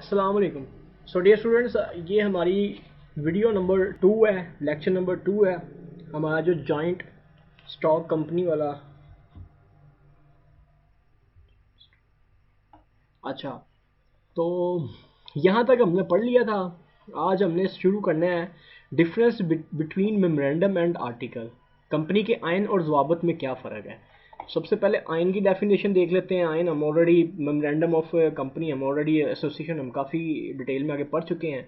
السلام علیکم. So dear students, یہ ہماری ویڈیو نمبر 2 ہے، لیکچر نمبر 2 ہے ہمارا جو جوائنٹ اسٹاک کمپنی والا. اچھا، تو یہاں تک ہم نے پڑھ لیا تھا. آج ہم نے شروع کرنا ہے difference between memorandum and article. Company کے آئین اور ضوابط میں کیا فرق ہے. سب سے پہلے آئین کی ڈیفینیشن دیکھ لیتے ہیں. آئین ہم آلریڈی میمورینڈم آف کمپنی ہم آلریڈی ایسوسیشن ہم کافی ڈیٹیل میں آگے پڑھ چکے ہیں.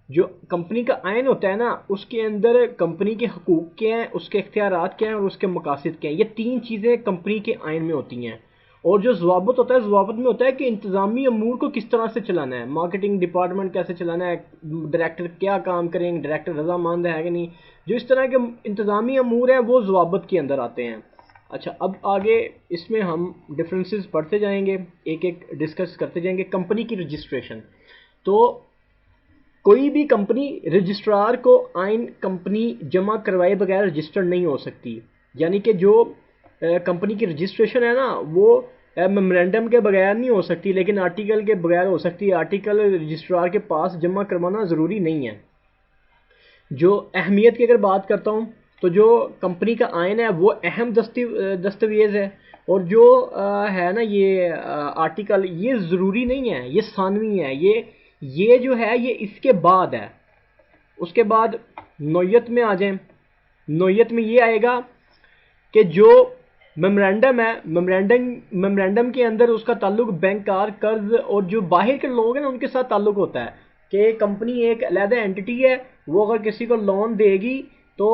جو کمپنی کا آئین ہوتا ہے نا، اس کے اندر کمپنی کے حقوق کیا ہیں، اس کے اختیارات کیا ہیں اور اس کے مقاصد کیا ہیں. یہ تین چیزیں کمپنی کے آئین میں ہوتی ہیں. اور جو ضوابط ہوتا ہے، ضوابط میں ہوتا ہے کہ انتظامی امور کو کس طرح سے چلانا ہے، مارکیٹنگ ڈپارٹمنٹ کیسے چلانا ہے، ڈائریکٹر کیا کام کریں گے، ڈائریکٹر رضامند ہے کہ نہیں. جو اس طرح کے انتظامی امور ہیں وہ ضوابط کے اندر آتے ہیں. اچھا، اب آگے اس میں ہم ڈفرینسز پڑھتے جائیں گے، ایک ایک ڈسکس کرتے جائیں گے. کمپنی کی رجسٹریشن. تو کوئی بھی کمپنی رجسٹرار کو آئین کمپنی جمع کروائے بغیر رجسٹر نہیں ہو سکتی. یعنی کہ جو کمپنی کی رجسٹریشن ہے نا، وہ میمورینڈم کے بغیر نہیں ہو سکتی، لیکن آرٹیکل کے بغیر ہو سکتی ہے. آرٹیکل رجسٹرار کے پاس جمع کروانا ضروری نہیں ہے. جو اہمیت کی اگر بات کرتا ہوں تو جو کمپنی کا آئین ہے وہ اہم دستاویز ہے. اور جو ہے نا یہ آرٹیکل، یہ ضروری نہیں ہے، یہ ثانوی ہے. یہ جو ہے یہ اس کے بعد ہے. اس کے بعد نوعیت میں آ جائیں. نوعیت میں یہ آئے گا کہ جو میمورینڈم ہے، میمورینڈم کے اندر اس کا تعلق بینکار، قرض اور جو باہر کے لوگ ہیں نا ان کے ساتھ تعلق ہوتا ہے. کہ کمپنی ایک علیحدہ اینٹی ہے، وہ اگر کسی کو لون دے گی تو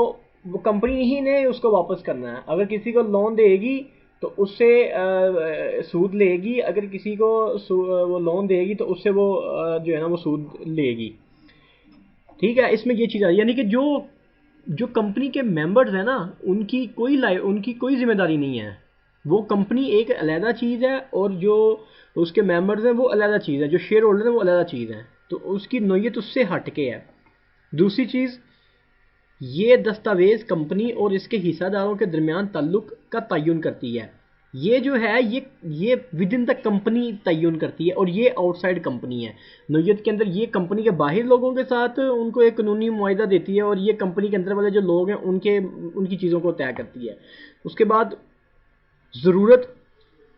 وہ کمپنی ہی نے اس کو واپس کرنا ہے. اگر کسی کو لون دے گی تو اس سے سود لے گی، اگر کسی کو وہ لون دے گی تو اس سے وہ جو ہے نا وہ سود لے گی. ٹھیک ہے، اس میں یہ چیز آئی. یعنی کہ جو کمپنی کے ممبرز ہیں نا، ان کی کوئی ذمہ داری نہیں ہے. وہ کمپنی ایک علیحدہ چیز ہے اور جو اس کے ممبرز ہیں وہ علیحدہ چیز ہے، جو شیئر ہولڈر ہیں وہ علیحدہ چیز ہیں. تو اس کی نوعیت اس سے ہٹ کے ہے. دوسری چیز، یہ دستاویز کمپنی اور اس کے حصہ داروں کے درمیان تعلق کا تعین کرتی ہے. یہ جو ہے یہ ود ان دا کمپنی تعین کرتی ہے اور یہ آؤٹ سائڈ کمپنی ہے. نوعیت کے اندر یہ کمپنی کے باہر لوگوں کے ساتھ ان کو ایک قانونی معاہدہ دیتی ہے اور یہ کمپنی کے اندر والے جو لوگ ہیں ان کی چیزوں کو طے کرتی ہے. اس کے بعد ضرورت،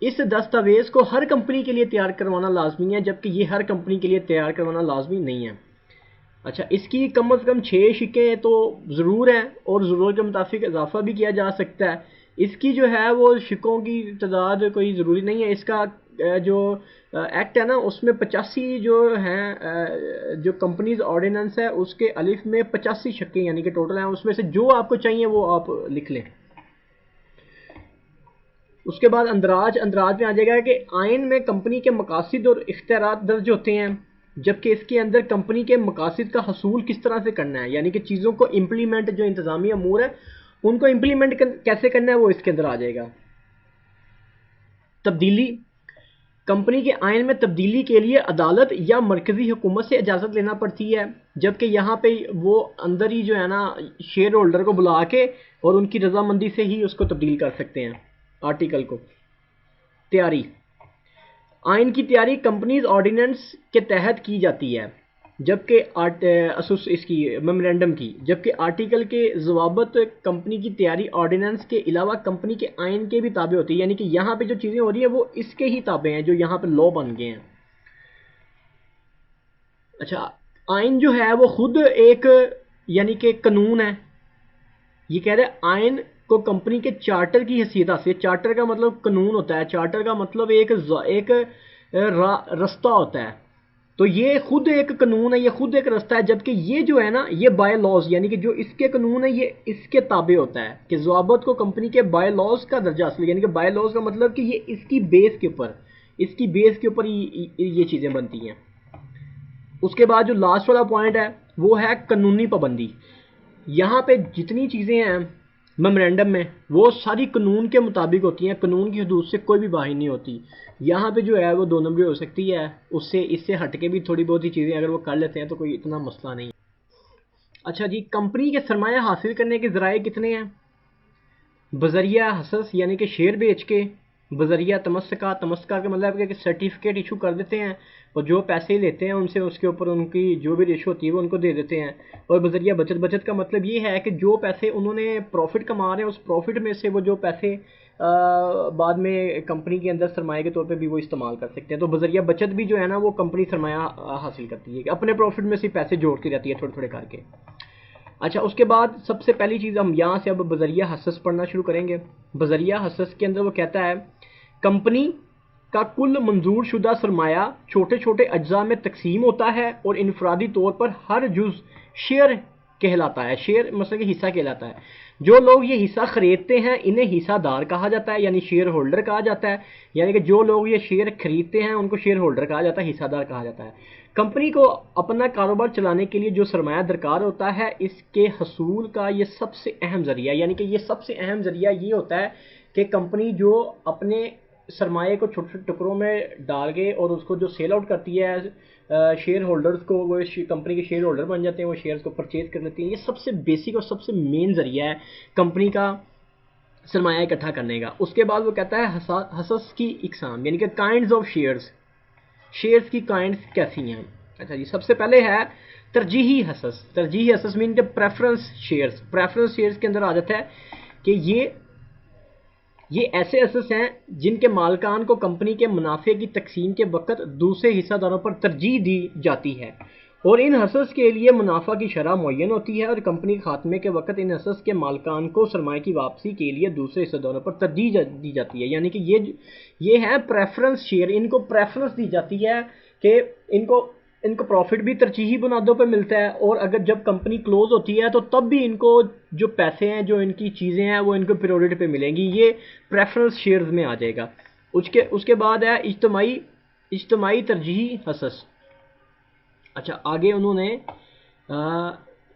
اس دستاویز کو ہر کمپنی کے لیے تیار کروانا لازمی ہے، جبکہ یہ ہر کمپنی کے لیے تیار کروانا لازمی نہیں ہے. اچھا، اس کی کم از کم 6 شقیں تو ضرور ہیں اور ضرورت کے مطابق اضافہ بھی کیا جا سکتا ہے. اس کی جو ہے وہ شقوں کی تعداد کوئی ضروری نہیں ہے. اس کا جو ایکٹ ہے نا، اس میں 85 جو ہیں، جو کمپنیز آرڈیننس ہے اس کے الف میں 85 شقیں یعنی کہ ٹوٹل ہیں. اس میں سے جو آپ کو چاہیے وہ آپ لکھ لیں. اس کے بعد اندراج میں آ جائے گا کہ آئین میں کمپنی کے مقاصد اور اختیارات درج ہوتے ہیں، جبکہ اس کے اندر کمپنی کے مقاصد کا حصول کس طرح سے کرنا ہے، یعنی کہ چیزوں کو امپلیمنٹ، جو انتظامی امور ہے ان کو امپلیمنٹ کیسے کرنا ہے وہ اس کے اندر آ جائے گا. تبدیلی، کمپنی کے آئین میں تبدیلی کے لیے عدالت یا مرکزی حکومت سے اجازت لینا پڑتی ہے، جبکہ یہاں پہ وہ اندر ہی جو ہے نا شیئر ہولڈر کو بلا کے اور ان کی رضامندی سے ہی اس کو تبدیل کر سکتے ہیں آرٹیکل کو. تیاری، آئین کی تیاری کمپنیز آرڈیننس کے تحت کی جاتی ہے، جبکہ اس کی میمورینڈم کی، جبکہ آرٹیکل کے ضوابط کمپنی کی تیاری آرڈیننس کے علاوہ کمپنی کے آئین کے بھی تابع ہوتی ہے. یعنی کہ یہاں پہ جو چیزیں ہو رہی ہیں وہ اس کے ہی تابع ہیں جو یہاں پہ لا بن گئے ہیں. اچھا، آئین جو ہے وہ خود ایک یعنی کہ قانون ہے. یہ کہہ رہے ہیں آئین کو کمپنی کے چارٹر کی حیثیت حاصل ہے. چارٹر کا مطلب قانون ہوتا ہے، چارٹر کا مطلب ایک رستہ ہوتا ہے. تو یہ خود ایک قانون ہے، یہ خود ایک رستہ ہے، جبکہ یہ جو ہے نا یہ بائی لاز یعنی کہ جو اس کے قانون ہے یہ اس کے تابع ہوتا ہے. کہ ضوابط کو کمپنی کے بائی لاز کا درجہ حاصل ہے، یعنی کہ بائی لاز کا مطلب کہ یہ اس کی بیس کے اوپر یہ چیزیں بنتی ہیں. اس کے بعد جو لاسٹ والا پوائنٹ ہے وہ ہے قانونی پابندی. یہاں پہ جتنی چیزیں ہیں میمورینڈم میں وہ ساری قانون کے مطابق ہوتی ہیں، قانون کی حدود سے کوئی بھی باہر نہیں ہوتی. یہاں پہ جو ہے وہ 2 نمبری ہو سکتی ہے، اس سے ہٹ کے بھی تھوڑی بہت ہی چیزیں اگر وہ کر لیتے ہیں تو کوئی اتنا مسئلہ نہیں. اچھا جی، کمپنی کے سرمایہ حاصل کرنے کے ذرائع کتنے ہیں؟ بذریعہ حصص یعنی کہ شیئر بیچ کے، بذریعہ تمسکہ کا مطلب ہے کہ سرٹیفکیٹ ایشو کر دیتے ہیں، اور جو پیسے لیتے ہیں ان سے اس کے اوپر ان کی جو بھی ریشو ہوتی ہے وہ ان کو دے دیتے ہیں. اور بذریعہ بچت. بچت کا مطلب یہ ہے کہ جو پیسے انہوں نے پروفٹ کما رہے ہیں اس پروفٹ میں سے وہ جو پیسے بعد میں کمپنی کے اندر سرمایہ کے طور پہ بھی وہ استعمال کر سکتے ہیں. تو بذریعہ بچت بھی جو ہے نا وہ کمپنی سرمایہ حاصل کرتی ہے کہ اپنے پروفٹ میں سے پیسے جوڑتی رہتی ہے تھوڑے تھوڑے کر کے. اچھا اس کے بعد سب سے پہلی چیز ہم یہاں سے اب بذریعہ حصص پڑھنا شروع کریں گے. بذریعہ حصص کے اندر وہ کہتا ہے کمپنی کا کل منظور شدہ سرمایہ چھوٹے چھوٹے اجزاء میں تقسیم ہوتا ہے اور انفرادی طور پر ہر جز شیئر کہلاتا ہے. شیئر مثلا کہ حصہ کہلاتا ہے. جو لوگ یہ حصہ خریدتے ہیں انہیں حصہ دار کہا جاتا ہے یعنی شیئر ہولڈر کہا جاتا ہے. یعنی کہ جو لوگ یہ شیئر خریدتے ہیں ان کو شیئر ہولڈر کہا جاتا ہے, حصہ دار کہا جاتا ہے. کمپنی کو اپنا کاروبار چلانے کے لیے جو سرمایہ درکار ہوتا ہے اس کے حصول کا یہ سب سے اہم ذریعہ, یعنی کہ یہ سب سے اہم ذریعہ یہ ہوتا ہے کہ کمپنی جو اپنے سرمایہ کو چھوٹے چھوٹے ٹکڑوں میں ڈال کے اور اس کو جو سیل آؤٹ کرتی ہے شیئر ہولڈرز کو, وہ کمپنی کے شیئر ہولڈر بن جاتے ہیں, وہ شیئرز کو پرچیز کر لیتے ہیں. یہ سب سے بیسک اور سب سے مین ذریعہ ہے کمپنی کا سرمایہ اکٹھا کرنے کا. اس کے بعد وہ کہتا ہے حصص کی اقسام یعنی کہ کائنڈز آف شیئرز. شیئرز کی کائنڈز کیسی ہیں؟ اچھا جی, سب سے پہلے ہے ترجیحی حصص. ترجیحی حصص مین کہ پریفرنس شیئرز. پریفرنس شیئرز کے اندر آ جاتا ہے کہ یہ ایسے حصص ہیں جن کے مالکان کو کمپنی کے منافع کی تقسیم کے وقت دوسرے حصہ داروں پر ترجیح دی جاتی ہے اور ان حصص کے لیے منافع کی شرح معین ہوتی ہے اور کمپنی کے خاتمے کے وقت ان حصص کے مالکان کو سرمایہ کی واپسی کے لیے دوسرے حصہ داروں پر ترجیح دی جاتی ہے. یعنی کہ یہ ہے پریفرنس شیئر. ان کو پریفرنس دی جاتی ہے کہ ان کو پروفٹ بھی ترجیحی بنیادوں پہ ملتا ہے اور اگر جب کمپنی کلوز ہوتی ہے تو تب بھی ان کو جو پیسے ہیں جو ان کی چیزیں ہیں وہ ان کو پریورٹی پہ ملیں گی. یہ پریفرنس شیئرز میں آ جائے گا. اس کے بعد ہے اجتماعی ترجیحی حصص. اچھا آگے انہوں نے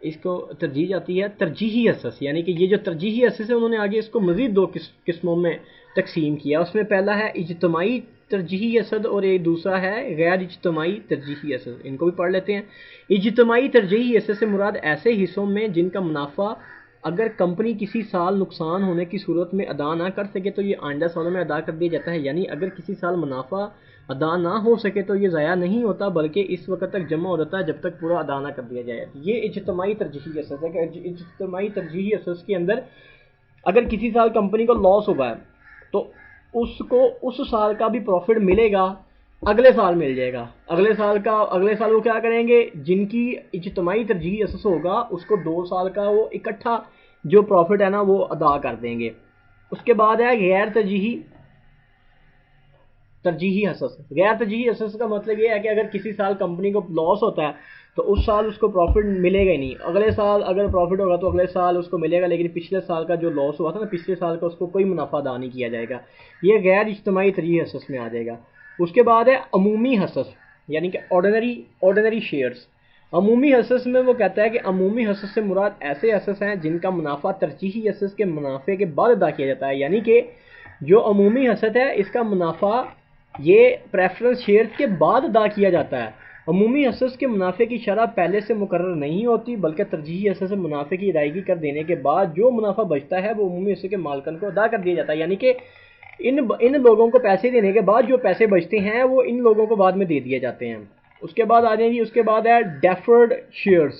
اس کو ترجیح جاتی ہے ترجیحی حصص. یعنی کہ یہ جو ترجیحی حصص ہے انہوں نے آگے اس کو مزید دو قسموں میں تقسیم کیا. اس میں پہلا ہے اجتماعی ترجیحی حصص اور ایک دوسرا ہے غیر اجتماعی ترجیحی حصص. ان کو بھی پڑھ لیتے ہیں. اجتماعی ترجیحی حصص سے مراد ایسے حصوں میں جن کا منافع اگر کمپنی کسی سال نقصان ہونے کی صورت میں ادا نہ کر سکے تو یہ آئندہ سالوں میں ادا کر دیا جاتا ہے. یعنی اگر کسی سال منافع ادا نہ ہو سکے تو یہ ضائع نہیں ہوتا بلکہ اس وقت تک جمع ہو جاتا ہے جب تک پورا ادا نہ کر دیا جائے. یہ اجتماعی ترجیحی حصص ہے کہ اجتماعی ترجیحی حصص کے اندر اگر کسی سال کمپنی کو لاس ہوا ہے تو اس کو اس سال کا بھی پروفٹ ملے گا, اگلے سال مل جائے گا. اگلے سال وہ کیا کریں گے, جن کی اجتماعی ترجیحی حصص ہوگا اس کو 2 سال کا وہ اکٹھا جو پروفٹ ہے نا وہ ادا کر دیں گے. اس کے بعد ہے غیر ترجیحی حصص. غیر ترجیحی حصص کا مطلب یہ ہے کہ اگر کسی سال کمپنی کو لاس ہوتا ہے تو اس سال اس کو پروفٹ ملے گا ہی نہیں. اگلے سال اگر پروفٹ ہوگا تو اگلے سال اس کو ملے گا, لیکن پچھلے سال کا جو لاس ہوا تھا نا پچھلے سال کا اس کو کوئی منافع ادا نہیں کیا جائے گا. یہ غیر اجتماعی ترجیحی حصص میں آ جائے گا. اس کے بعد ہے عمومی حصص یعنی کہ آرڈنری شیئرز. عمومی حصص میں وہ کہتا ہے کہ عمومی حصص سے مراد ایسے حصص ہیں جن کا منافع ترجیحی حصص کے منافع کے بعد ادا کیا جاتا ہے. یعنی کہ جو عمومی حصص ہے اس کا منافع یہ پریفرنس شیئرز کے بعد ادا کیا جاتا ہے. عمومی حصص کے منافع کی شرح پہلے سے مقرر نہیں ہوتی بلکہ ترجیحی حصص سے منافع کی ادائیگی کر دینے کے بعد جو منافع بچتا ہے وہ عمومی حصے کے مالکان کو ادا کر دیا جاتا ہے. یعنی کہ ان لوگوں کو پیسے دینے کے بعد جو پیسے بچتے ہیں وہ ان لوگوں کو بعد میں دے دیے جاتے ہیں. اس کے بعد آ جائیں گی. اس کے بعد ہے ڈیفرڈ شیئرز.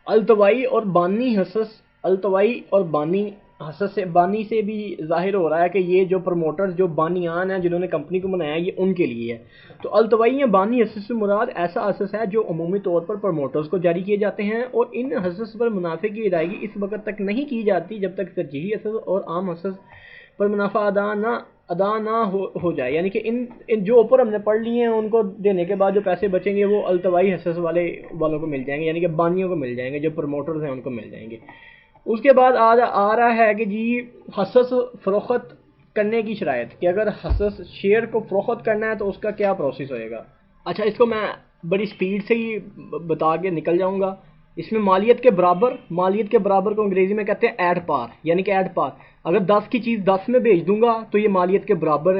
التوائی اور بانی حصص. التوائی اور بانی حصص سے بانی سے بھی ظاہر ہو رہا ہے کہ یہ جو پروموٹر جو بانیان ہیں جنہوں نے کمپنی کو بنایا یہ ان کے لیے ہے. تو التوائی یا بانی حصص سے مراد ایسا حصص ہے جو عمومی طور پر پروموٹرز کو جاری کیے جاتے ہیں اور ان حصص پر منافع کی ادائیگی اس وقت تک نہیں کی جاتی جب تک ترجیحی حصص اور عام حصص پر منافع ادا نہ ہو جائے. یعنی کہ ان جو اوپر ہم نے پڑھ لیے ہیں ان کو دینے کے بعد جو پیسے بچیں گے وہ التوائی حصص والوں کو مل جائیں گے, یعنی کہ بانیوں کو مل جائیں گے, جو پروموٹرز ہیں ان کو مل جائیں گے. اس کے بعد آ رہا ہے کہ جی حصص فروخت کرنے کی شرائط کہ اگر حصص شیئر کو فروخت کرنا ہے تو اس کا کیا پروسیس ہوئے گا. اچھا اس کو میں بڑی سپیڈ سے ہی بتا کے نکل جاؤں گا. اس میں مالیت کے برابر کو انگریزی میں کہتے ہیں ایٹ پار. یعنی کہ ایٹ پار اگر 10 کی چیز 10 میں بیچ دوں گا تو یہ مالیت کے برابر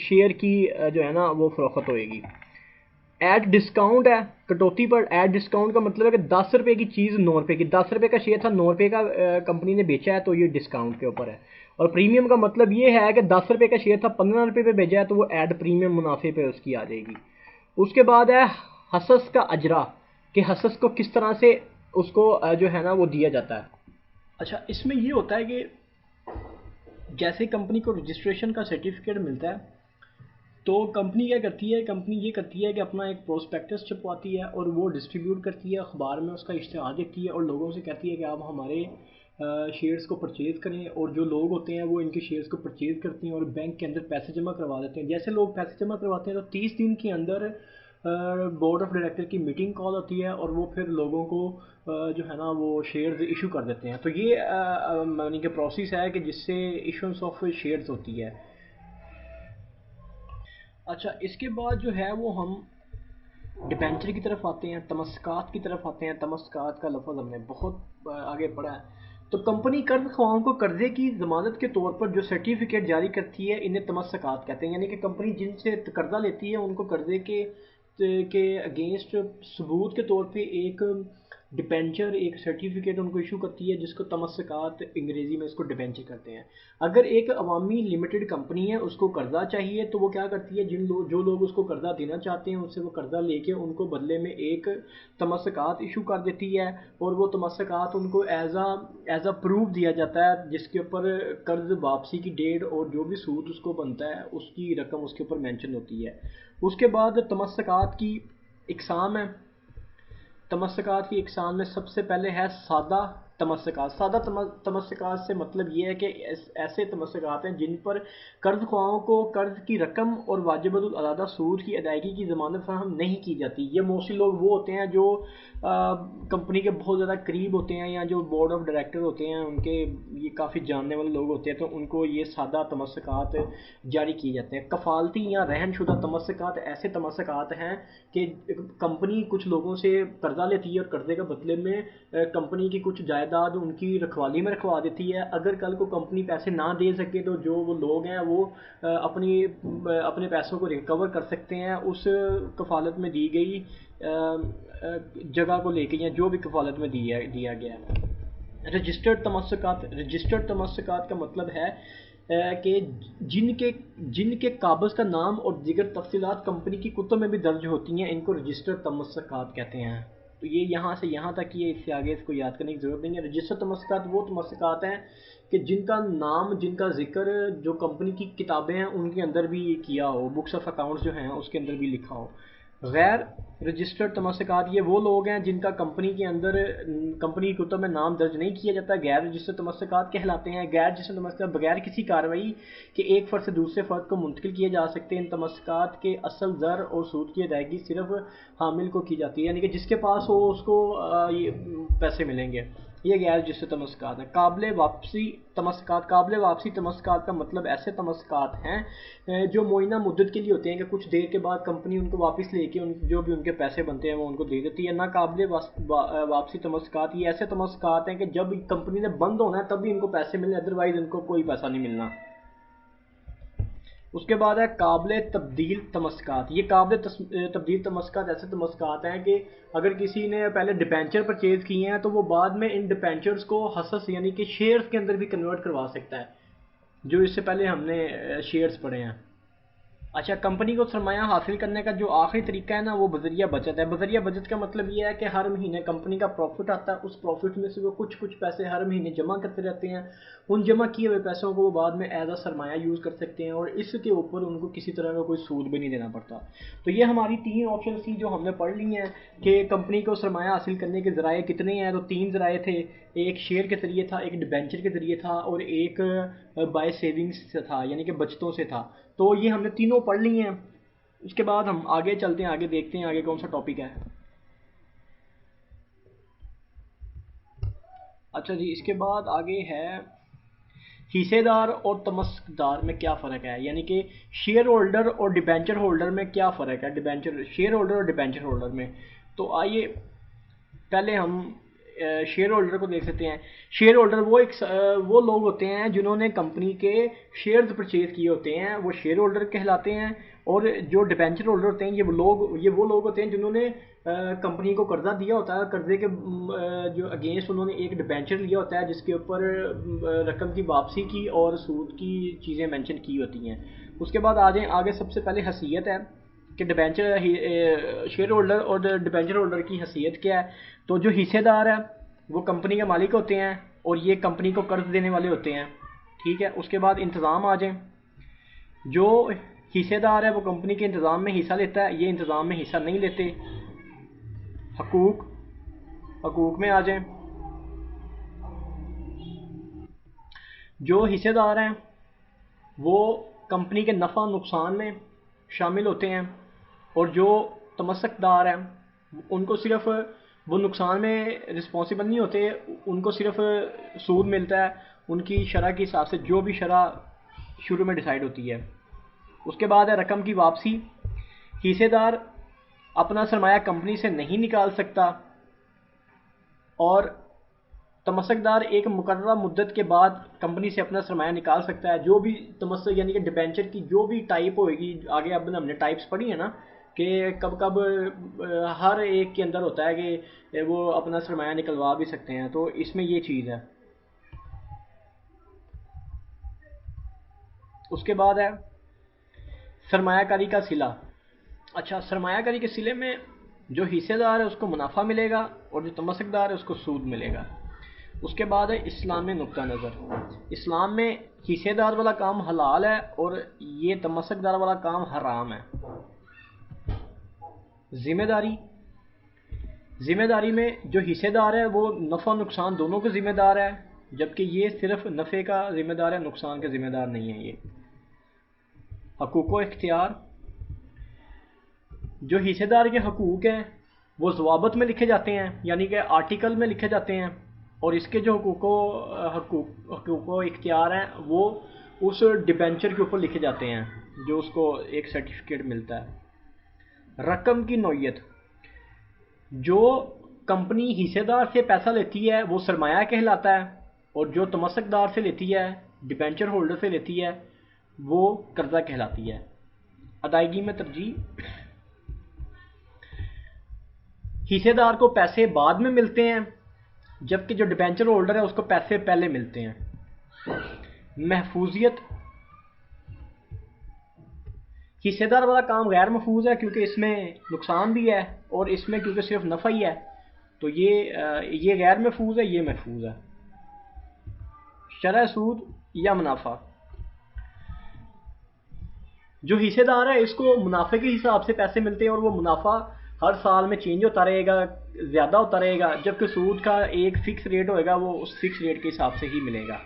شیئر کی جو ہے نا وہ فروخت ہوئے گی. ایٹ ڈسکاؤنٹ ہے کٹوتی پر. ایٹ ڈسکاؤنٹ کا مطلب ہے کہ 10 روپے کی چیز 9 روپے کی. 10 روپے کا شیئر تھا 9 روپے کا کمپنی نے بیچا ہے تو یہ ڈسکاؤنٹ کے اوپر ہے. اور پریمیم کا مطلب یہ ہے کہ 10 روپے کا شیئر تھا 15 روپے پہ بیچا ہے تو وہ ایٹ پریمیم منافع پہ اس کی آ جائے گی. اس کے بعد ہے حصص کا اجرا، کہ حصص کو کس طرح سے اس کو جو ہے نا وہ دیا جاتا ہے۔ اچھا اس میں یہ ہوتا ہے کہ جیسے کمپنی کو رجسٹریشن کا سرٹیفکیٹ ملتا ہے تو کمپنی کیا کرتی ہے، کمپنی یہ کرتی ہے کہ اپنا ایک پروسپیکٹس چھپواتی ہے اور وہ ڈسٹریبیوٹ کرتی ہے، اخبار میں اس کا اشتہار دیتی ہے اور لوگوں سے کہتی ہے کہ آپ ہمارے شیئرز کو پرچیز کریں، اور جو لوگ ہوتے ہیں وہ ان کے شیئرز کو پرچیز کرتے ہیں اور بینک کے اندر پیسے جمع کروا دیتے ہیں۔ جیسے لوگ پیسے جمع کرواتے ہیں تو 30 دن کے اندر بورڈ آف ڈائریکٹر کی میٹنگ کال ہوتی ہے اور وہ پھر لوگوں کو جو ہے نا وہ شیئرز ایشو کر دیتے ہیں۔ تو یہ یعنی کہ پروسیس ہے کہ جس سے ایشوئنس آف شیئرز ہوتی ہے۔ اچھا اس کے بعد جو ہے وہ ہم ڈیبینچر کی طرف آتے ہیں، تمسکات کی طرف آتے ہیں۔ تمسکات کا لفظ ہم نے بہت آگے پڑھا ہے۔ تو کمپنی قرض خواہوں کو قرضے کی ضمانت کے طور پر جو سرٹیفکیٹ جاری کرتی ہے انہیں تمسکات کہتے ہیں، یعنی کہ کمپنی جن سے قرضہ لیتی ہے ان کو قرضے کے اگینسٹ ثبوت کے طور پہ ایک ڈیبینچر، ایک سرٹیفکیٹ ان کو ایشو کرتی ہے جس کو تمسکات، انگریزی میں اس کو ڈیبینچر کرتے ہیں۔ اگر ایک عوامی لمیٹڈ کمپنی ہے، اس کو قرضہ چاہیے تو وہ کیا کرتی ہے، جو لوگ اس کو قرضہ دینا چاہتے ہیں ان سے وہ قرضہ لے کے ان کو بدلے میں ایک تمسکات ایشو کر دیتی ہے، اور وہ تمسکات ان کو ایز اے پروف دیا جاتا ہے جس کے اوپر قرض واپسی کی ڈیٹ اور جو بھی سود اس کو بنتا ہے اس کی رقم اس کے اوپر مینشن ہوتی ہے۔ اس کے بعد تمسکات کی اقسام ہے۔ تمسکات کی اقسام میں سب سے پہلے ہے سادہ تمسکات۔ سادہ تمسکات سے مطلب یہ ہے کہ ایسے تمسکات ہیں جن پر قرض خواہوں کو قرض کی رقم اور واجب العادہ سود کی ادائیگی کی ضمانت فراہم نہیں کی جاتی۔ یہ موسٹلی لوگ وہ ہوتے ہیں جو کمپنی کے بہت زیادہ قریب ہوتے ہیں یا جو بورڈ آف ڈائریکٹر ہوتے ہیں ان کے یہ کافی جاننے والے لوگ ہوتے ہیں، تو ان کو یہ سادہ تمسکات جاری کیے جاتے ہیں۔ کفالتی یا رہن شدہ تمسکات ایسے تمسکات ہیں کہ کمپنی کچھ لوگوں سے قرضہ لیتی ہے اور قرضے کے بدلے میں کمپنی کی کچھ جائیداد ان کی رکھوالی میں رکھوا دیتی ہے۔ اگر کل کو کمپنی پیسے نہ دے سکے تو جو وہ لوگ ہیں وہ اپنے پیسوں کو ریکور کر سکتے ہیں اس کفالت میں دی گئی جگہ کو لے کے، یا جو بھی کفالت میں دیا گیا ہے۔ رجسٹرڈ تمسکات کا مطلب ہے کہ جن کے قابض کا نام اور دیگر تفصیلات کمپنی کی کتب میں بھی درج ہوتی ہیں، ان کو رجسٹرڈ تمسکات کہتے ہیں۔ تو یہ یہاں سے یہاں تک یہ، اس سے آگے اس کو یاد کرنے کی ضرورت نہیں ہے۔ رجسٹرڈ تمسکات وہ تمسکات ہیں کہ جن کا نام، جن کا ذکر جو کمپنی کی کتابیں ہیں ان کے اندر بھی کیا ہو، بکس آف اکاؤنٹس جو ہیں اس کے اندر بھی لکھا ہو۔ غیر رجسٹرڈ تمسکات یہ وہ لوگ ہیں جن کا کمپنی کے اندر، کمپنی کی کتب میں نام درج نہیں کیا جاتا، غیر رجسٹرڈ تمسکات کہلاتے ہیں۔ غیر رجسٹرڈ تمسکات بغیر کسی کارروائی کے ایک فرد سے دوسرے فرد کو منتقل کیے جا سکتے ہیں۔ ان تمسکات کے اصل زر اور سود کی ادائیگی صرف حامل کو کی جاتی ہے، یعنی کہ جس کے پاس ہو اس کو یہ پیسے ملیں گے۔ یہ غیر رجسٹرڈ تمسکات ہیں۔ قابل واپسی تمسکات۔ قابل واپسی تمسکات کا مطلب ایسے تمسکات ہیں جو معینہ مدت کے لیے ہوتے ہیں کہ کچھ دیر کے بعد کمپنی ان کو واپس لے کے جو بھی ان کے پیسے بنتے ہیں وہ ان کو دے دیتی ہے۔ ناقابل واپسی تمسکات یہ ایسے تمسکات ہیں کہ جب کمپنی نے بند ہونا ہے تب بھی ان کو پیسے ملنے، ادروائز ان کو کوئی پیسہ نہیں ملنا۔ اس کے بعد ہے قابل تبدیل تمسکات۔ یہ قابل تبدیل تمسکات ایسے تمسکات ہیں کہ اگر کسی نے پہلے ڈیبینچر پرچیز کیے ہیں تو وہ بعد میں ان ڈیبینچرز کو حصص یعنی کہ شیئرز کے اندر بھی کنورٹ کروا سکتا ہے، جو اس سے پہلے ہم نے شیئرز پڑھے ہیں۔ اچھا کمپنی کو سرمایہ حاصل کرنے کا جو آخری طریقہ ہے نا وہ بذریعہ بچت ہے۔ بذریعہ بچت کا مطلب یہ ہے کہ ہر مہینے کمپنی کا پروفٹ آتا ہے، اس پروفٹ میں سے وہ کچھ پیسے ہر مہینے جمع کرتے رہتے ہیں۔ ان جمع کیے ہوئے پیسوں کو وہ بعد میں ایز اے سرمایہ یوز کر سکتے ہیں اور اس کے اوپر ان کو کسی طرح کا کوئی سود بھی نہیں دینا پڑتا۔ تو یہ ہماری 3 آپشنز تھی جو ہم نے پڑھ لی ہیں کہ کمپنی کو سرمایہ حاصل کرنے کے ذرائع کتنے ہیں۔ تو 3 ذرائع تھے، ایک شیئر کے ذریعے تھا، ایک ڈیبینچر کے ذریعے تھا اور ایک بائی سیونگز سے تھا، یعنی کہ بچتوں سے تھا۔ تو یہ ہم نے تینوں پڑھ لی ہیں۔ اس کے بعد ہم آگے چلتے ہیں، آگے دیکھتے ہیں آگے کون سا ٹاپک ہے۔ اچھا جی اس کے بعد آگے ہے حصے دار اور تمسکدار میں کیا فرق ہے، یعنی کہ شیئر ہولڈر اور ڈیبینچر ہولڈر میں کیا فرق ہے، شیئر ہولڈر اور ڈیبینچر ہولڈر میں۔ تو آئیے پہلے ہم شیئر ہولڈر کو دیکھ سکتے ہیں۔ شیئر ہولڈر وہ لوگ ہوتے ہیں جنہوں نے کمپنی کے شیئرز پرچیز کیے ہوتے ہیں، وہ شیئر ہولڈر کہلاتے ہیں۔ اور جو ڈیبینچر ہولڈر ہوتے ہیں یہ وہ لوگ ہوتے ہیں جنہوں نے کمپنی کو قرضہ دیا ہوتا ہے، قرضے کے جو اگینسٹ انہوں نے ایک ڈیبینچر لیا ہوتا ہے جس کے اوپر رقم کی واپسی کی اور سود کی چیزیں مینشن کی ہوتی ہیں۔ اس کے بعد آگے سب سے پہلے حیثیت ہے۔ کہ ڈیبینچر شیئر ہولڈر اور ڈیبینچر ہولڈر کی حیثیت کیا ہے. تو جو حصے دار ہے وہ کمپنی کے مالک ہوتے ہیں اور یہ کمپنی کو قرض دینے والے ہوتے ہیں. ٹھیک ہے. اس کے بعد انتظام آ جائیں. جو حصے دار ہے وہ کمپنی کے انتظام میں حصہ لیتا ہے, یہ انتظام میں حصہ نہیں لیتے. حقوق میں آ جائیں. جو حصے دار ہیں وہ کمپنی کے نفع نقصان میں شامل ہوتے ہیں, اور جو تمسک دار ہیں ان کو صرف وہ نقصان میں رسپانسیبل نہیں ہوتے, ان کو صرف سود ملتا ہے ان کی شرح کے حساب سے, جو بھی شرح شروع میں ڈیسائیڈ ہوتی ہے. اس کے بعد ہے رقم کی واپسی. حصے دار اپنا سرمایہ کمپنی سے نہیں نکال سکتا, اور تمسک دار ایک مقررہ مدت کے بعد کمپنی سے اپنا سرمایہ نکال سکتا ہے. جو بھی تمسک یعنی کہ ڈیبینچر کی جو بھی ٹائپ ہوئے گی, آگے اب ہم نے ٹائپس پڑھی ہیں نا کہ کب ہر ایک کے اندر ہوتا ہے کہ وہ اپنا سرمایہ نکلوا بھی سکتے ہیں, تو اس میں یہ چیز ہے. اس کے بعد ہے سرمایہ کاری کا صلہ. اچھا, سرمایہ کاری کے صلے میں جو حصے دار ہے اس کو منافع ملے گا اور جو تمسک دار ہے اس کو سود ملے گا. اس کے بعد ہے اسلام میں نقطہ نظر. اسلام میں حصے دار والا کام حلال ہے اور یہ تمسک دار والا کام حرام ہے. ذمہ داری میں جو حصے دار ہے وہ نفع نقصان دونوں کے ذمہ دار ہے, جبکہ یہ صرف نفع کا ذمہ دار ہے, نقصان کا ذمہ دار نہیں ہے یہ. حقوق و اختیار. جو حصے دار کے حقوق ہیں وہ ضوابط میں لکھے جاتے ہیں, یعنی کہ آرٹیکل میں لکھے جاتے ہیں, اور اس کے جو حقوق و اختیار ہیں وہ اس ڈیبینچر کے اوپر لکھے جاتے ہیں جو اس کو ایک سرٹیفکیٹ ملتا ہے. رقم کی نوعیت. جو کمپنی حصے دار سے پیسہ لیتی ہے وہ سرمایہ کہلاتا ہے, اور جو تمسک دار سے لیتی ہے, ڈیبینچر ہولڈر سے لیتی ہے, وہ قرضہ کہلاتی ہے. ادائیگی میں ترجیح. حصے دار کو پیسے بعد میں ملتے ہیں, جبکہ جو ڈیبینچر ہولڈر ہے اس کو پیسے پہلے ملتے ہیں. محفوظیت. حصے دار والا کام غیر محفوظ ہے کیونکہ اس میں نقصان بھی ہے, اور اس میں کیونکہ صرف نفع ہی ہے, تو یہ غیر محفوظ ہے, یہ محفوظ ہے. شرح سود یا منافع. جو حصے دار ہے اس کو منافع کے حساب سے پیسے ملتے ہیں, اور وہ منافع ہر سال میں چینج ہوتا رہے گا, زیادہ ہوتا رہے گا, جبکہ سود کا ایک فکس ریٹ ہوئے گا, وہ اس فکس ریٹ کے حساب سے ہی ملے گا.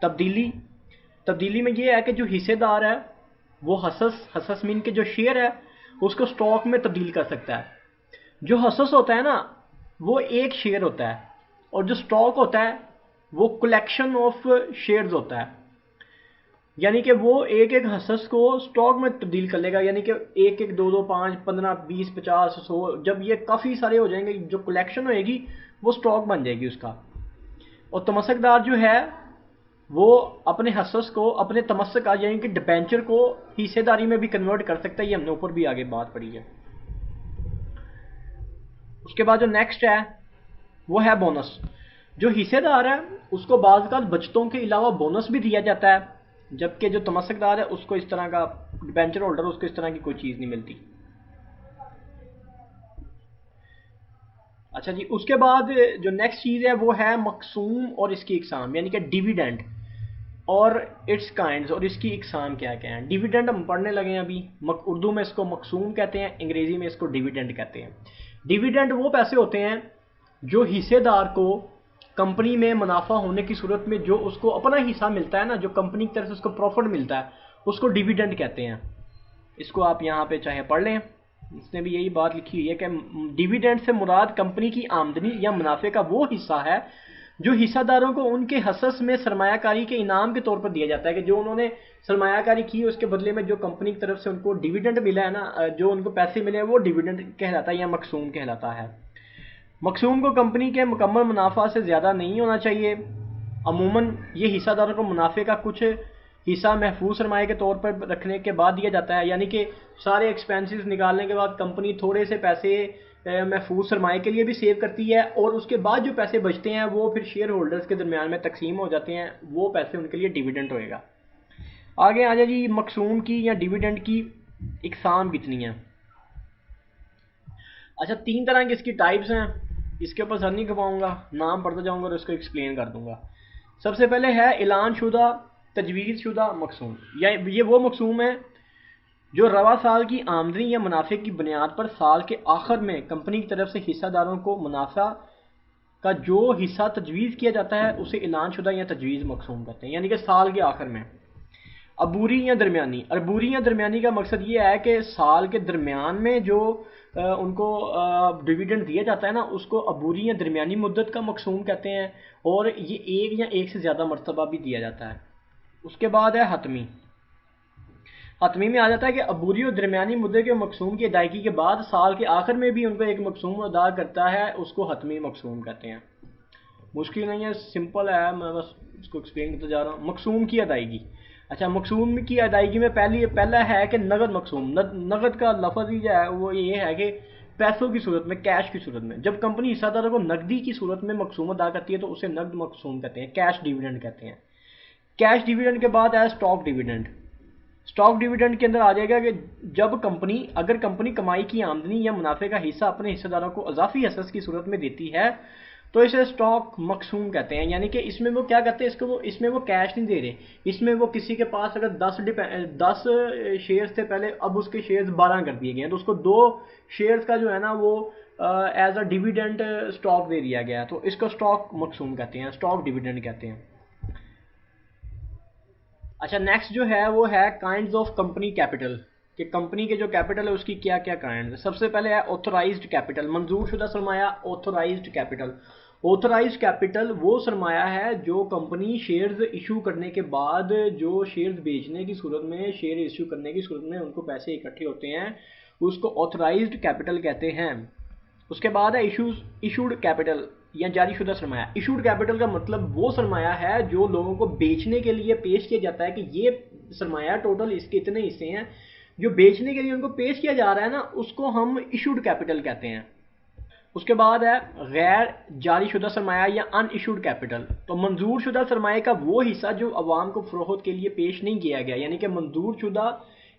تبدیلی میں یہ ہے کہ جو حصے دار ہے وہ حصص مین کے جو شیئر ہے اس کو سٹاک میں تبدیل کر سکتا ہے. جو حصص ہوتا ہے نا وہ ایک شیئر ہوتا ہے, اور جو سٹاک ہوتا ہے وہ کلیکشن آف شیئرز ہوتا ہے, یعنی کہ وہ ایک ایک حصص کو سٹاک میں تبدیل کر لے گا, یعنی کہ ایک ایک 2 2 5 15 20 50 100, جب یہ کافی سارے ہو جائیں گے جو کلیکشن ہوئے گی وہ سٹاک بن جائے گی اس کا. اور تمسک دار جو ہے وہ اپنے حصص کو اپنے تمسک یعنی کہ ڈیبینچر کو حصے داری میں بھی کنورٹ کر سکتا ہے, یہ ہم نے اوپر بھی آگے بات پڑھی ہے. اس کے بعد جو نیکسٹ ہے وہ ہے بونس. جو حصے دار ہے اس کو بعض اوقات بچتوں کے علاوہ بونس بھی دیا جاتا ہے, جبکہ جو تمسک دار ہے اس کو اس طرح کا, ڈیبینچر ہولڈر اس کو اس طرح کی کوئی چیز نہیں ملتی. اچھا جی, اس کے بعد جو نیکسٹ چیز ہے وہ ہے مقسوم اور اس کی اقسام, یعنی کہ ڈیویڈنڈ اور اٹس کائنڈز, اور اس کی اقسام کیا کیا ہیں. ڈیویڈنڈ ہم پڑھنے لگے ہیں ابھی, اردو میں اس کو مقسوم کہتے ہیں, انگریزی میں اس کو ڈیویڈنڈ کہتے ہیں. ڈیویڈنڈ وہ پیسے ہوتے ہیں جو حصے دار کو کمپنی میں منافع ہونے کی صورت میں جو اس کو اپنا حصہ ملتا ہے نا, جو کمپنی کی طرف سے اس کو پروفٹ ملتا ہے, اس کو ڈیویڈنڈ کہتے ہیں. اس کو آپ یہاں پہ چاہے پڑھ لیں, اس نے بھی یہی بات لکھی ہوئی ہے کہ ڈیویڈنڈ سے مراد کمپنی کی آمدنی یا منافع کا وہ حصہ ہے جو حصہ داروں کو ان کے حصص میں سرمایہ کاری کے انعام کے طور پر دیا جاتا ہے, کہ جو انہوں نے سرمایہ کاری کی اس کے بدلے میں جو کمپنی کی طرف سے ان کو ڈیویڈنڈ ملا ہے نا, جو ان کو پیسے ملے ہیں وہ ڈیویڈنڈ کہلاتا ہے یا مقسوم کہلاتا ہے. مقسوم کو کمپنی کے مکمل منافع سے زیادہ نہیں ہونا چاہیے. عموماً یہ حصہ داروں کو منافع کا کچھ حصہ محفوظ سرمایہ کے طور پر رکھنے کے بعد دیا جاتا ہے, یعنی کہ سارے ایکسپینسز نکالنے کے بعد کمپنی تھوڑے سے پیسے محفوظ سرمایہ کے لیے بھی سیو کرتی ہے, اور اس کے بعد جو پیسے بچتے ہیں وہ پھر شیئر ہولڈرز کے درمیان میں تقسیم ہو جاتے ہیں, وہ پیسے ان کے لیے ڈیویڈنڈ ہوئے گا. آگے آ جائے جی مقسوم کی یا ڈیویڈنڈ کی اقسام کتنی ہیں؟ اچھا 3 طرح کی اس کی ٹائپس ہیں، اس کے اوپر سر نہیں کھپاؤں گا، نام پڑھتا جاؤں گا اور اس کو ایکسپلین کر دوں گا۔ سب سے پہلے ہے اعلان شدہ تجویز شدہ مقسوم، یا یہ وہ مقسوم ہے جو رواں سال کی آمدنی یا منافع کی بنیاد پر سال کے آخر میں کمپنی کی طرف سے حصہ داروں کو منافع کا جو حصہ تجویز کیا جاتا ہے اسے اعلان شدہ یا تجویز مقسوم کہتے ہیں، یعنی کہ سال کے آخر میں۔ عبوری یا درمیانی، عبوری یا درمیانی کا مقصد یہ ہے کہ سال کے درمیان میں جو ان کو ڈویڈنڈ دیا جاتا ہے نا، اس کو عبوری یا درمیانی مدت کا مقسوم کہتے ہیں، اور یہ ایک یا ایک سے زیادہ مرتبہ بھی دیا جاتا ہے۔ اس کے بعد ہے حتمی۔ حتمی میں آ جاتا ہے کہ عبوری اور درمیانی مدت کے مقسوم کی ادائیگی کے بعد سال کے آخر میں بھی ان کو ایک مقسوم ادا کرتا ہے، اس کو حتمی مقسوم کہتے ہیں۔ مشکل نہیں ہے، سمپل ہے، میں بس اس کو ایکسپلین کرتا جا رہا ہوں۔ مقسوم کی ادائیگی، اچھا مقسوم کی ادائیگی میں پہلا ہے کہ نقد مقسوم۔ نقد کا لفظ ہی جو ہے وہ یہ ہے کہ پیسوں کی صورت میں، کیش کی صورت میں، جب کمپنی حصہ داروں کو نقدی کی صورت میں مقسوم ادا کرتی ہے تو اسے نقد مقسوم کہتے ہیں، کیش ڈیویڈنڈ کہتے ہیں۔ کیش ڈیویڈنڈ کے بعد ہے اسٹاک ڈیویڈنڈ۔ اسٹاک ڈیویڈنڈ کے اندر آ جائے گا کہ اگر کمپنی کمائی کی آمدنی یا منافع کا حصہ اپنے حصہ داروں کو اضافی حصص کی صورت میں دیتی ہے تو اسے اسٹاک مقسوم کہتے ہیں، یعنی کہ اس میں وہ کیا کہتے ہیں، اس میں وہ کیش نہیں دے رہے، اس میں وہ کسی کے پاس اگر 10 شیئرز تھے پہلے، اب اس کے شیئرز 12 کر دیے گئے ہیں تو اس کو 2 شیئرز کا جو ہے نا وہ ایز اے ڈیویڈنڈ اسٹاک دے دیا گیا، تو اس کو اسٹاک مقسوم کہتے ہیں، اسٹاک ڈیویڈنڈ کہتے ہیں۔ اچھا نیکسٹ جو ہے وہ ہے کائنڈز آف کمپنی کیپٹل، کہ کمپنی کے جو کیپٹل ہے اس کی کیا کیا کائنڈ ہے۔ سب سے پہلے ہے آتھورائزڈ کیپٹل، منظور شدہ سرمایہ، آتھورائزڈ کیپٹل۔ آتھورائزڈ کیپٹل وہ سرمایہ ہے جو کمپنی شیئرز ایشو کرنے کے بعد، جو شیئرز بیچنے کی صورت میں، شیئر ایشو کرنے کی صورت میں ان کو پیسے اکٹھے ہوتے ہیں، اس کو آتھورائزڈ کیپٹل کہتے ہیں۔ اس کے بعد ہے ایشوڈ کیپٹل یا جاری شدہ سرمایہ۔ ایشوڈ کیپٹل کا مطلب وہ سرمایہ ہے جو لوگوں کو بیچنے کے لیے پیش کیا جاتا ہے، کہ یہ سرمایہ ٹوٹل اس کے اتنے حصے ہیں، جو بیچنے کے لیے ان کو پیش کیا جا رہا ہے نا، اس کو ہم ایشوڈ کیپٹل کہتے ہیں۔ اس کے بعد ہے غیر جاری شدہ سرمایہ یا ان ایشوڈ کیپٹل، تو منظور شدہ سرمایہ کا وہ حصہ جو عوام کو فروخت کے لیے پیش نہیں کیا گیا، یعنی کہ منظور شدہ،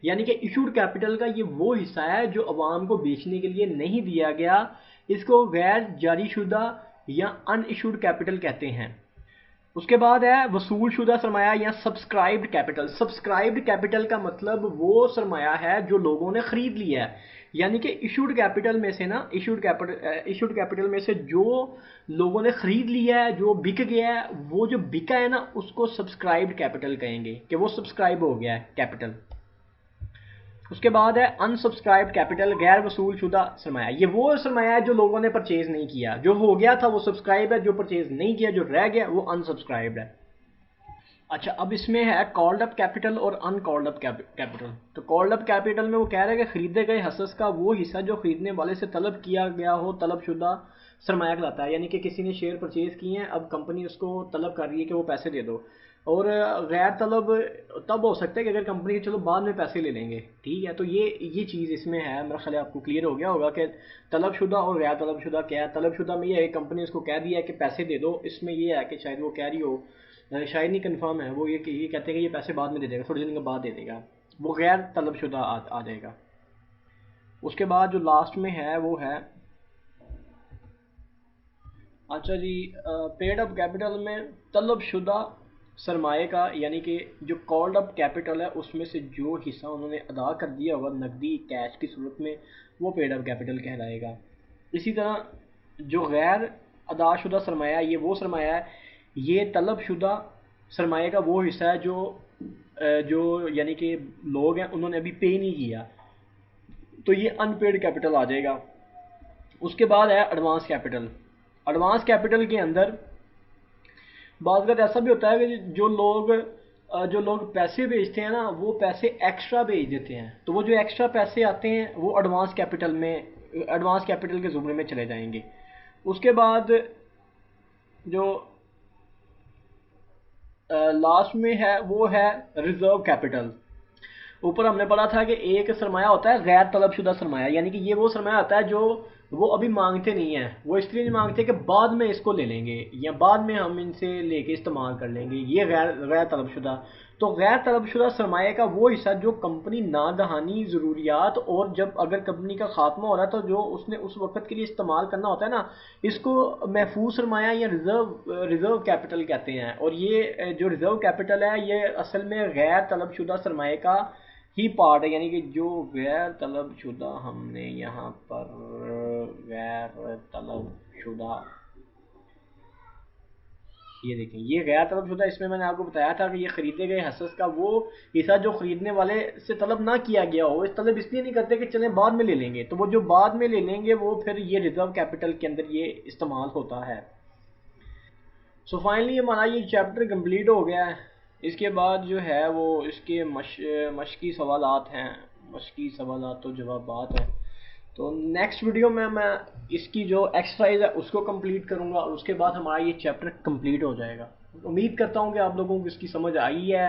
یعنی کہ ایشوڈ کیپٹل کا یہ وہ حصہ ہے جو عوام کو بیچنے کے لیے نہیں دیا گیا، اس کو غیر جاری شدہ یا ان ایشوڈ کیپٹل کہتے ہیں۔ اس کے بعد ہے وصول شدہ سرمایہ یا سبسکرائبڈ کیپٹل۔ سبسکرائبڈ کیپٹل کا مطلب وہ سرمایہ ہے جو لوگوں نے خرید لیا ہے، یعنی کہ ایشوڈ کیپٹل میں سے نا، ایشوڈ کیپٹل میں سے جو لوگوں نے خرید لیا ہے، جو بک گیا ہے، وہ جو بکا ہے نا اس کو سبسکرائبڈ کیپٹل کہیں گے، کہ وہ سبسکرائب ہو گیا ہے کیپٹل۔ اس کے بعد ہے ان سبسکرائبڈ کیپٹل، غیر وصول شدہ سرمایہ۔ یہ وہ سرمایہ ہے جو لوگوں نے پرچیز نہیں کیا، جو ہو گیا تھا وہ سبسکرائب ہے، جو پرچیز نہیں کیا، جو رہ گیا وہ ان سبسکرائبڈ ہے۔ اچھا اب اس میں ہے کالڈ اپ کیپٹل اور ان کالڈ اپ کیپٹل۔ تو کالڈ اپ کیپٹل میں وہ کہہ رہا ہے کہ خریدے گئے حصص کا وہ حصہ جو خریدنے والے سے طلب کیا گیا ہو، طلب شدہ سرمایہ کہلاتا ہے، یعنی کہ کسی نے شیئر پرچیز کیے ہیں، اب کمپنی اس کو طلب کر رہی ہے کہ وہ پیسے دے دو، اور غیر طلب تب ہو سکتا ہے کہ اگر کمپنی چلو بعد میں پیسے لے لیں گے، ٹھیک ہے، تو یہ چیز اس میں ہے، میرا خیال ہے آپ کو کلیئر ہو گیا ہوگا کہ طلب شدہ اور غیر طلب شدہ کیا ہے۔ طلب شدہ میں یہ ہے کہ کمپنی اس کو کہہ دیا ہے کہ پیسے دے دو، اس میں یہ ہے کہ شاید وہ کہہ رہی ہو، شاید نہیں کنفرم ہے، وہ یہ کہتے ہیں کہ یہ پیسے بعد میں دے دے گا، تھوڑے دن کے بعد دے دے گا، وہ غیر طلب شدہ آ جائے گا۔ اس کے بعد جو لاسٹ میں ہے وہ ہے اچھا جی پیڈ اپ کیپٹل میں طلب شدہ سرمایہ کا، یعنی کہ جو کالڈ اپ کیپٹل ہے اس میں سے جو حصہ انہوں نے ادا کر دیا ہوگا نقدی کیش کی صورت میں، وہ پیڈ اپ کیپٹل کہلائے گا۔ اسی طرح جو غیر ادا شدہ سرمایہ، یہ وہ سرمایہ ہے، یہ طلب شدہ سرمایہ کا وہ حصہ ہے جو یعنی کہ لوگ ہیں انہوں نے ابھی پے نہیں کیا، تو یہ ان پیڈ کیپٹل آ جائے گا۔ اس کے بعد ہے ایڈوانس کیپٹل۔ ایڈوانس کیپٹل کے اندر بعض اوقات ایسا بھی ہوتا ہے کہ جو لوگ پیسے بھیجتے ہیں نا، وہ پیسے ایکسٹرا بھیج دیتے ہیں، تو وہ جو ایکسٹرا پیسے آتے ہیں وہ ایڈوانس کیپٹل کے زمرے میں چلے جائیں گے۔ اس کے بعد جو لاسٹ میں ہے وہ ہے ریزرو کیپٹل۔ اوپر ہم نے پڑھا تھا کہ ایک سرمایہ ہوتا ہے غیر طلب شدہ سرمایہ، یعنی کہ یہ وہ سرمایہ ہوتا ہے جو وہ ابھی مانگتے نہیں ہیں، وہ اس لیے نہیں مانگتے کہ بعد میں اس کو لے لیں گے یا بعد میں ہم ان سے لے کے استعمال کر لیں گے، یہ غیر طلب شدہ۔ تو غیر طلب شدہ سرمایہ کا وہ حصہ جو کمپنی ناگہانی ضروریات اور جب اگر کمپنی کا خاتمہ ہو رہا ہے تو جو اس نے اس وقت کے لیے استعمال کرنا ہوتا ہے نا، اس کو محفوظ سرمایہ یا ریزرو کیپٹل کہتے ہیں. اور یہ جو ریزرو کیپٹل ہے یہ اصل میں غیر طلب شدہ سرمایہ کا ہی پارٹ ہے. یعنی کہ جو غیر طلب شدہ ہم نے یہاں پر غیر طلب شدہ، یہ دیکھیں یہ غیر طلب شدہ، اس میں نے آپ کو بتایا تھا کہ یہ خریدے گئے حصص کا وہ حصہ جو خریدنے والے سے طلب نہ کیا گیا ہو. اس طلب اس لیے نہیں کرتے کہ چلیں بعد میں لے لیں گے، تو وہ جو بعد میں لے لیں گے وہ پھر یہ ریزرو کیپٹل کے اندر یہ استعمال ہوتا ہے. سو فائنلی ہمارا یہ چیپٹر کمپلیٹ ہو گیا ہے. اس کے بعد جو ہے وہ اس کے مشقی سوالات ہیں، مشقی سوالات و جوابات ہیں. تو نیکسٹ ویڈیو میں اس کی جو ایکسرسائز ہے اس کو کمپلیٹ کروں گا، اور اس کے بعد ہمارا یہ چیپٹر کمپلیٹ ہو جائے گا. امید کرتا ہوں کہ آپ لوگوں کو اس کی سمجھ آئی ہے.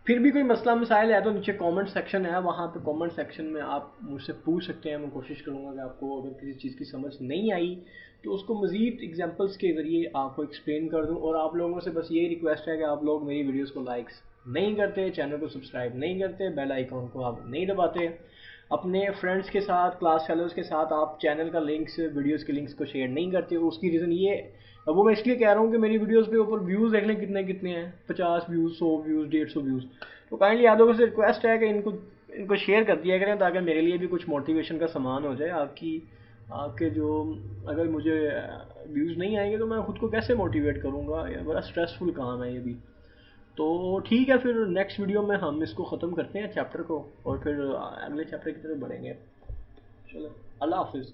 پھر بھی کوئی مسئلہ مسائل ہے تو نیچے کامنٹ سیکشن ہے، وہاں پہ کامنٹ سیکشن میں آپ مجھ سے پوچھ سکتے ہیں. میں کوشش کروں گا کہ آپ کو اگر کسی چیز کی سمجھ نہیں آئی تو اس کو مزید ایگزامپلس کے ذریعے آپ کو ایکسپلین کر دوں. اور آپ لوگوں سے بس یہی ریکویسٹ ہے کہ آپ لوگ میری ویڈیوز کو لائکس نہیں کرتے، چینل کو سبسکرائب نہیں کرتے، بیل آئیکن کو آپ نہیں دباتے. اپنے فرینڈس کے ساتھ، کلاس فیلوز کے ساتھ آپ چینل کا لنکس، ویڈیوز کے لنکس کو شیئر نہیں کرتے. اس کی ریزن یہ، وہ میں اس لیے کہہ رہا ہوں کہ میری ویڈیوز کے اوپر ویوز دیکھ لیں کتنے کتنے ہیں، 50 ویوز، 100 ویوز، 150 ویوز. تو کائنڈلی آپ لوگوں سے ریکویسٹ ہے کہ ان کو شیئر کر دیا کریں تاکہ میرے لیے بھی کچھ موٹیویشن کا سامان ہو جائے. آپ کے جو اگر مجھے ویوز نہیں آئیں گے تو میں خود کو کیسے موٹیویٹ کروں گا؟ یہ بڑا اسٹریسفل کام ہے یہ بھی. تو ٹھیک ہے، پھر نیکسٹ ویڈیو میں ہم اس کو ختم کرتے ہیں چیپٹر کو، اور پھر اگلے چیپٹر کی طرف بڑھیں گے. چلو اللہ حافظ.